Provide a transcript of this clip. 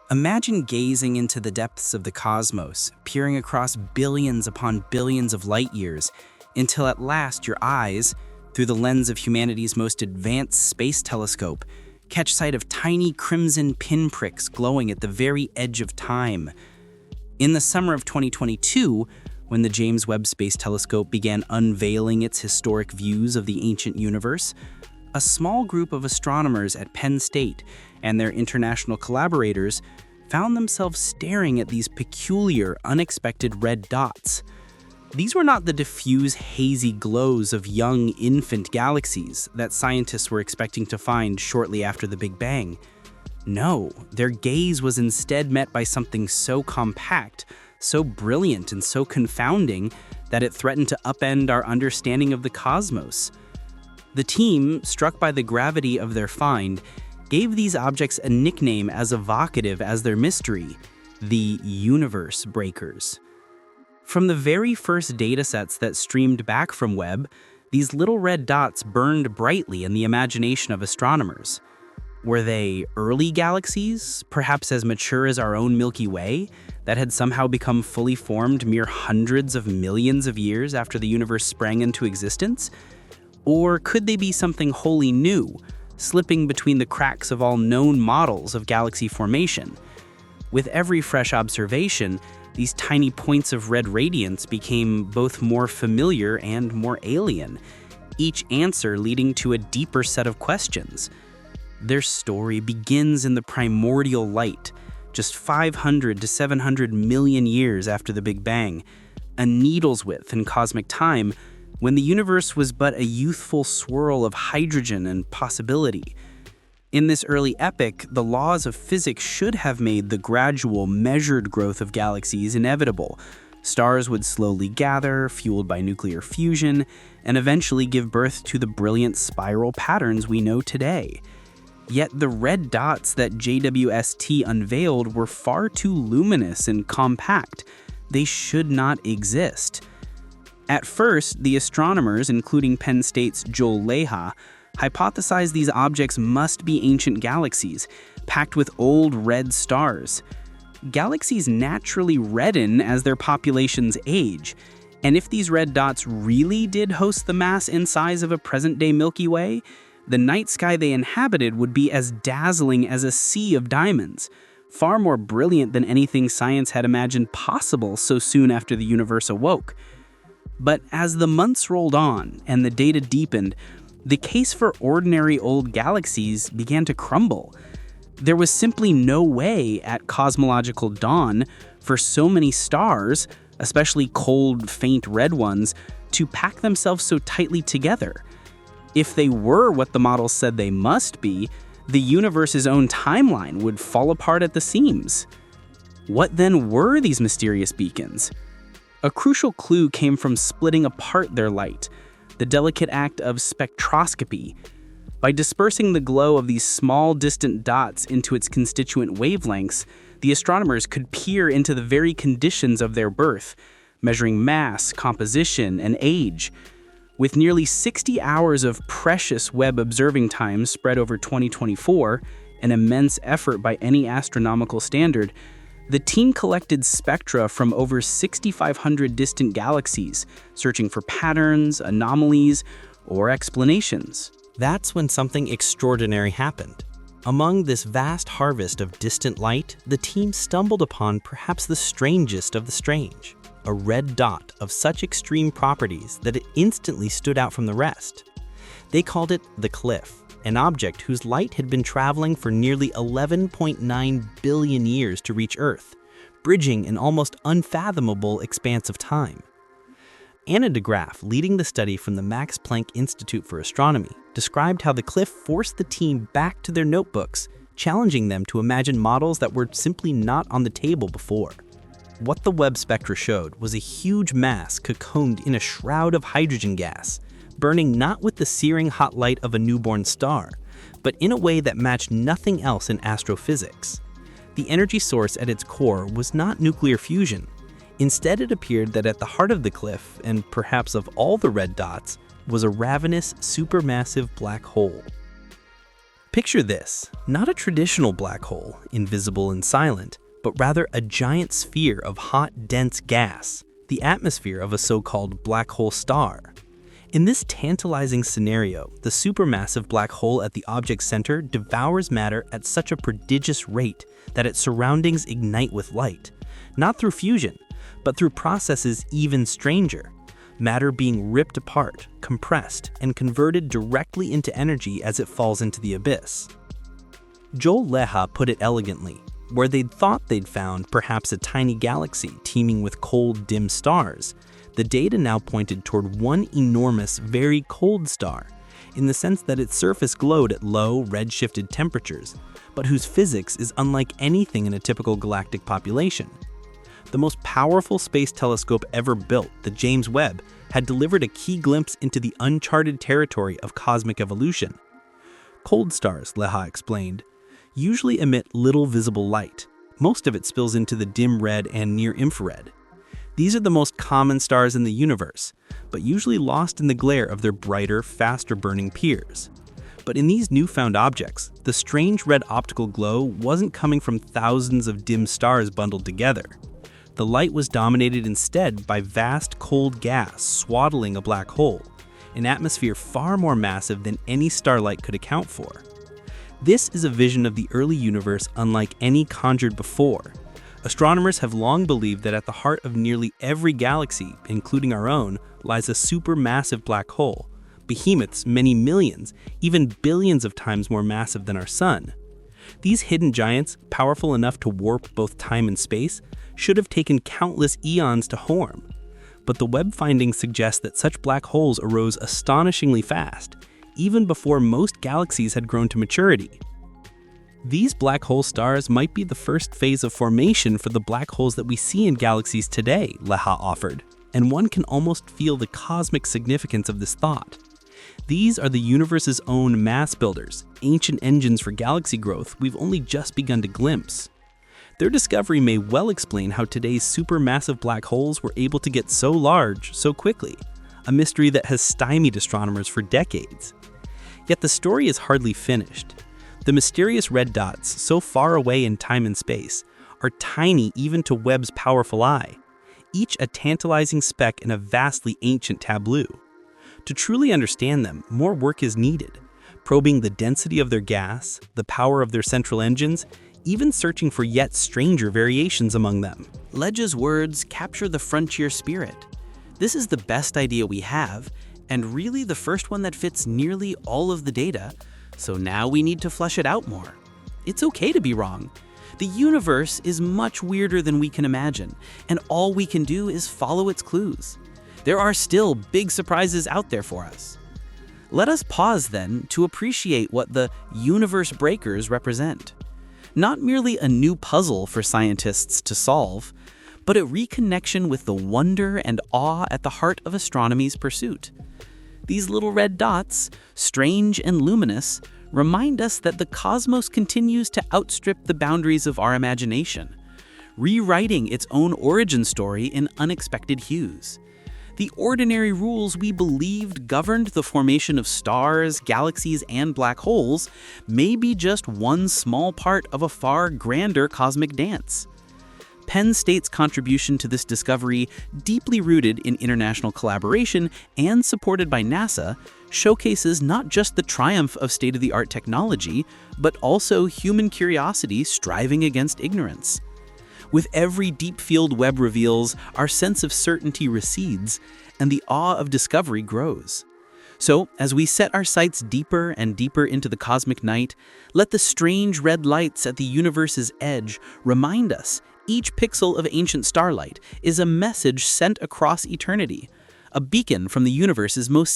Imagine gazing into the depths of the cosmos, peering across billions upon billions of light years, until at last your eyes, through the lens of humanity's most advanced space telescope, catch sight of tiny crimson pinpricks glowing at the very edge of time. In the summer of 2022, when the James Webb Space Telescope began unveiling its historic views of the ancient universe, a small group of astronomers at Penn State and their international collaborators found themselves staring at these peculiar, unexpected red dots. These were not the diffuse, hazy glows of young infant galaxies that scientists were expecting to find shortly after the Big Bang. No, their gaze was instead met by something so compact, so brilliant, and so confounding that it threatened to upend our understanding of the cosmos. The team, struck by the gravity of their find, gave these objects a nickname as evocative as their mystery: the Universe Breakers. From the very first datasets that streamed back from Webb, these little red dots burned brightly in the imagination of astronomers. Were they early galaxies, perhaps as mature as our own Milky Way, that had somehow become fully formed mere hundreds of millions of years after the universe sprang into existence? Or could they be something wholly new, slipping between the cracks of all known models of galaxy formation? With every fresh observation, these tiny points of red radiance became both more familiar and more alien, each answer leading to a deeper set of questions. Their story begins in the primordial light, just 500 to 700 million years after the Big Bang, a needle's width in cosmic time, when the universe was but a youthful swirl of hydrogen and possibility. In this early epoch, the laws of physics should have made the gradual, measured growth of galaxies inevitable. Stars would slowly gather, fueled by nuclear fusion, and eventually give birth to the brilliant spiral patterns we know today. Yet the red dots that JWST unveiled were far too luminous and compact. They should not exist. At first, the astronomers, including Penn State's Joel Leha, hypothesized these objects must be ancient galaxies, packed with old red stars. Galaxies naturally redden as their populations age, and if these red dots really did host the mass and size of a present-day Milky Way, the night sky they inhabited would be as dazzling as a sea of diamonds, far more brilliant than anything science had imagined possible so soon after the universe awoke. But as the months rolled on and the data deepened, the case for ordinary old galaxies began to crumble. There was simply no way at cosmological dawn for so many stars, especially cold, faint red ones, to pack themselves so tightly together. If they were what the models said they must be, the universe's own timeline would fall apart at the seams. What then were these mysterious beacons? A crucial clue came from splitting apart their light, the delicate act of spectroscopy. By dispersing the glow of these small, distant dots into its constituent wavelengths, the astronomers could peer into the very conditions of their birth, measuring mass, composition, and age. With nearly 60 hours of precious Webb observing time spread over 2024, an immense effort by any astronomical standard, the team collected spectra from over 6,500 distant galaxies, searching for patterns, anomalies, or explanations. That's when something extraordinary happened. Among this vast harvest of distant light, the team stumbled upon perhaps the strangest of the strange, a red dot of such extreme properties that it instantly stood out from the rest. They called it the Cliff, an object whose light had been traveling for nearly 11.9 billion years to reach Earth, bridging an almost unfathomable expanse of time. Anna de Graaf, leading the study from the Max Planck Institute for Astronomy, described how the Cliff forced the team back to their notebooks, challenging them to imagine models that were simply not on the table before. What the Webb spectra showed was a huge mass cocooned in a shroud of hydrogen gas, burning not with the searing hot light of a newborn star, but in a way that matched nothing else in astrophysics. The energy source at its core was not nuclear fusion. Instead, it appeared that at the heart of the Cliff, and perhaps of all the red dots, was a ravenous, supermassive black hole. Picture this, not a traditional black hole, invisible and silent, but rather a giant sphere of hot, dense gas, the atmosphere of a so-called black hole star. In this tantalizing scenario, the supermassive black hole at the object's center devours matter at such a prodigious rate that its surroundings ignite with light, not through fusion, but through processes even stranger, matter being ripped apart, compressed, and converted directly into energy as it falls into the abyss. Joel Leha put it elegantly. Where they'd thought they'd found perhaps a tiny galaxy teeming with cold, dim stars, the data now pointed toward one enormous, very cold star, in the sense that its surface glowed at low, red-shifted temperatures, but whose physics is unlike anything in a typical galactic population. The most powerful space telescope ever built, the James Webb, had delivered a key glimpse into the uncharted territory of cosmic evolution. Cold stars, Leha explained, usually emit little visible light. Most of it spills into the dim red and near-infrared. These are the most common stars in the universe, but usually lost in the glare of their brighter, faster-burning peers. But in these newfound objects, the strange red optical glow wasn't coming from thousands of dim stars bundled together. The light was dominated instead by vast cold gas swaddling a black hole, an atmosphere far more massive than any starlight could account for. This is a vision of the early universe unlike any conjured before. Astronomers have long believed that at the heart of nearly every galaxy, including our own, lies a supermassive black hole, behemoths many millions, even billions of times more massive than our sun. These hidden giants, powerful enough to warp both time and space, should have taken countless eons to form. But the Webb findings suggest that such black holes arose astonishingly fast, even before most galaxies had grown to maturity. These black hole stars might be the first phase of formation for the black holes that we see in galaxies today, Leha offered, and one can almost feel the cosmic significance of this thought. These are the universe's own mass builders, ancient engines for galaxy growth we've only just begun to glimpse. Their discovery may well explain how today's supermassive black holes were able to get so large so quickly, a mystery that has stymied astronomers for decades. Yet the story is hardly finished. The mysterious red dots, so far away in time and space, are tiny even to Webb's powerful eye, each a tantalizing speck in a vastly ancient tableau. To truly understand them, more work is needed, probing the density of their gas, the power of their central engines, even searching for yet stranger variations among them. Ledge's words capture the frontier spirit. This is the best idea we have, and really the first one that fits nearly all of the data, so now we need to flesh it out more. It's okay to be wrong. The universe is much weirder than we can imagine, and all we can do is follow its clues. There are still big surprises out there for us. Let us pause then to appreciate what the universe breakers represent. Not merely a new puzzle for scientists to solve, but a reconnection with the wonder and awe at the heart of astronomy's pursuit. These little red dots, strange and luminous, remind us that the cosmos continues to outstrip the boundaries of our imagination, rewriting its own origin story in unexpected hues. The ordinary rules we believed governed the formation of stars, galaxies, and black holes may be just one small part of a far grander cosmic dance. Penn State's contribution to this discovery, deeply rooted in international collaboration and supported by NASA, showcases not just the triumph of state-of-the-art technology, but also human curiosity striving against ignorance. With every deep field Webb reveals, our sense of certainty recedes, and the awe of discovery grows. So, as we set our sights deeper and deeper into the cosmic night, let the strange red lights at the universe's edge remind us each pixel of ancient starlight is a message sent across eternity, a beacon from the universe's most